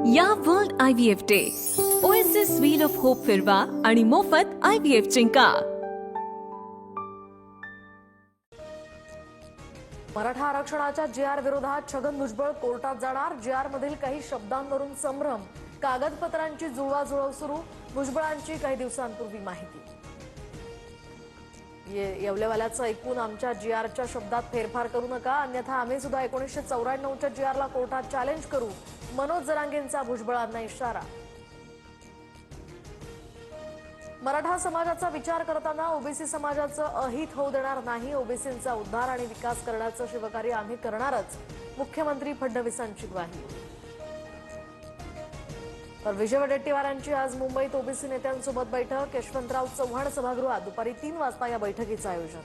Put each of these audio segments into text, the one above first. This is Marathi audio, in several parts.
या world IVF day OSS wheel of hope फिरवा आणि मोफत IVF जिंका. मराठा आरक्षणाच्या GR विरोधात छगन भुजबळ कोर्टात जाणार. GR मधील काही शब्दांवरून संभ्रम, कागदपत्रांची जुळवाजुळव सुरू. भुजबळांची काही दिवसांपूर्वी माहिती. येवलेवाल्याचं ऐकून आमच्या GRच्या शब्दात फेरफार करू नका, अन्यथा आम्ही सुद्धा 1994च्या GRला कोर्टात चॅलेंज करू. मनोज जरांगेंचा भुजबळांना इशारा. मराठा समाजाचा विचार करताना ओबीसी समाजाचं अहित होऊ देणार नाही. ओबीसींचा उद्धार आणि विकास करण्याचं शिवकार्य आम्ही करणारच, मुख्यमंत्री फडणवीसांची ग्वाही. तर विजय वडेट्टीवारांची आज मुंबईत ओबीसी नेत्यांसोबत बैठक. यशवंतराव चव्हाण सभागृहात दुपारी 3 वाजता या बैठकीचं आयोजन.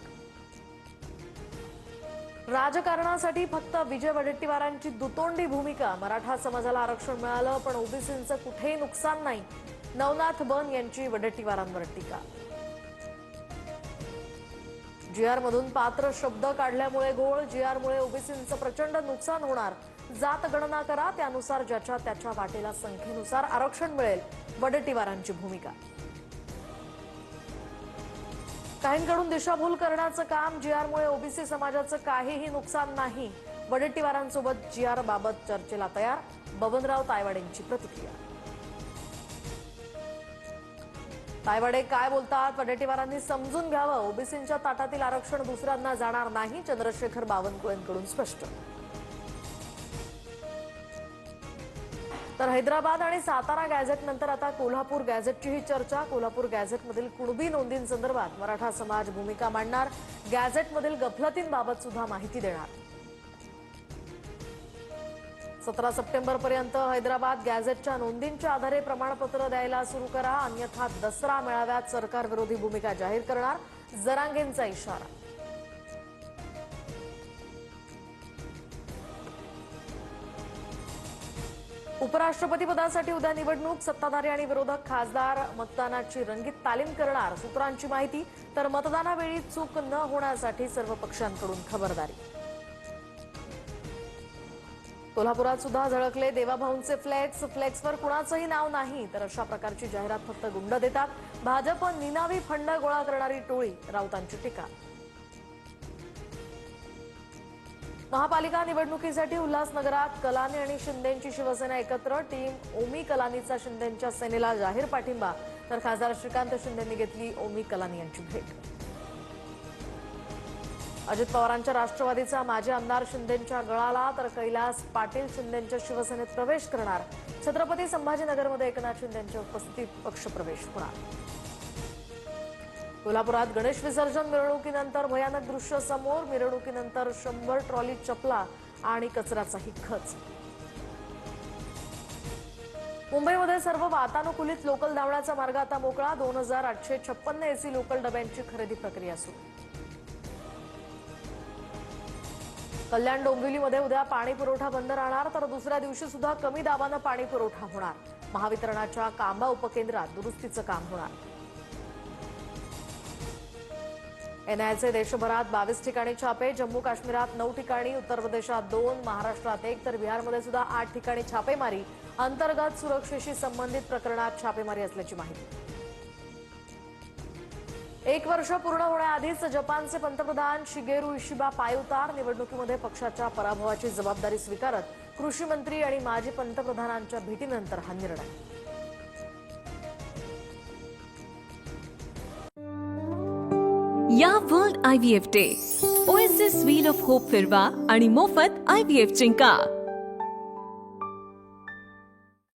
राजकारणासाठी फक्त विजय वडेट्टीवारांची दुतोंडी भूमिका. मराठा समाजाला आरक्षण मिळालं पण ओबीसींचं कुठेही नुकसान नाही. नवनाथ बन यांची वडेट्टीवारांवर टीका. GR मधून पात्र शब्द काढल्यामुळे घोळ. GR मुळे ओबीसींचं प्रचंड नुकसान होणार. जात गणना करा, त्यानुसार ज्याच्या त्याच्या वाटेला संख्येनुसार आरक्षण मिळेल, वडेट्टीवारांची भूमिका. काहींकडून दिशाभूल करण्याचं काम. GR मुळे ओबीसी समाजाचं काहीही नुकसान नाही. वडेट्टीवारांसोबत GR बाबत चर्चेला तयार. बबनराव तायवाडेंची प्रतिक्रिया. तायवाडे काय बोलतात? वडेट्टीवारांनी समजून घ्यावं. ओबीसींच्या ताटातील आरक्षण दुसऱ्यांना जाणार नाही. चंद्रशेखर बावनकुळेंकडून स्पष्ट. तर हैदराबाद आणि सातारा गॅझेट नंतर आता कोल्हापूर गॅझेटचीही चर्चा. कोल्हापूर गॅझेटमधील कुणबी नोंदींसंदर्भात मराठा समाज भूमिका मांडणार. गॅझेटमधील गफलतींबाबत सुद्धा माहिती देणार. 17 सप्टेंबरपर्यंत हैदराबाद गॅझेटच्या नोंदींच्या आधारे प्रमाणपत्र द्यायला सुरू करा, अन्यथा दसरा मेळाव्यात सरकार विरोधी भूमिका जाहीर करणार. जरांगेंचा इशारा. उपराष्ट्रपती पदासाठी उद्या निवडणूक. सत्ताधारी आणि विरोधक खासदार मतदानाची रंगीत तालीम करणार. सूत्रांची माहिती. तर मतदानावेळी चूक न होण्यासाठी सर्व पक्षांकडून खबरदारी. कोल्हापुरात सुद्धा झळकले देवाभाऊंचे फ्लेक्स. फ्लेक्सवर कुणाचंही नाव नाही, तर अशा प्रकारची जाहिरात फक्त गुंड देतात. भाजप निनावी फंड गोळा करणारी टोळी, राऊतांची टीका. महापालिका निवडणुकीसाठी उल्हासनगरात कलानी आणि शिंदेंची शिवसेना एकत्र. टीम ओमी कलानीचा शिंदेंच्या सेनेला जाहीर पाठिंबा. तर खासदार श्रीकांत शिंदेंनी घेतली ओमी कलानी यांची भेट. अजित पवारांच्या राष्ट्रवादीचा माजी आमदार शिंदेंच्या गळाला. तर कैलास पाटील शिंदेंच्या शिवसेनेत प्रवेश करणार. छत्रपती संभाजीनगरमध्ये एकनाथ शिंदेंच्या उपस्थितीत पक्षप्रवेश होणार. कोल्हापुरात गणेश विसर्जन मिरवणुकीनंतर भयानक दृश्य समोर. मिरवणुकीनंतर 100 ट्रॉली चपला आणि कचऱ्याचाही खच. मुंबईमध्ये सर्व वातानुकूलित लोकल धावण्याचा मार्ग आता मोकळा. 2856 AC लोकल डब्यांची खरेदी प्रक्रिया सुरू. कल्याण डोंबिवलीमध्ये उद्या पाणी पुरवठा बंद राहणार. तर दुसऱ्या दिवशी सुद्धा कमी दाबानं पाणी पुरवठा होणार. महावितरणाच्या कांबा उपकेंद्रात दुरुस्तीचं काम होणार. NIAचे देशभरात 22 ठिकाणी छापे. जम्मू काश्मीरात 9 ठिकाणी, उत्तर प्रदेशात 2, महाराष्ट्रात 1, तर बिहारमध्ये सुद्धा 8 ठिकाणी छापेमारी. अंतर्गत सुरक्षेशी संबंधित प्रकरणात छापेमारी असल्याची माहिती. 1 वर्ष पूर्ण होण्याआधीच जपानचे पंतप्रधान शिगेरू इशिबा पायउतार. निवडणुकीमध्ये पक्षाच्या पराभवाची जबाबदारी स्वीकारत कृषी मंत्री आणि माजी पंतप्रधानांच्या भेटीनंतर हा निर्णय. या world IVF day OSS wheel of hope फिरवा आणि मोफत IVF जिंका.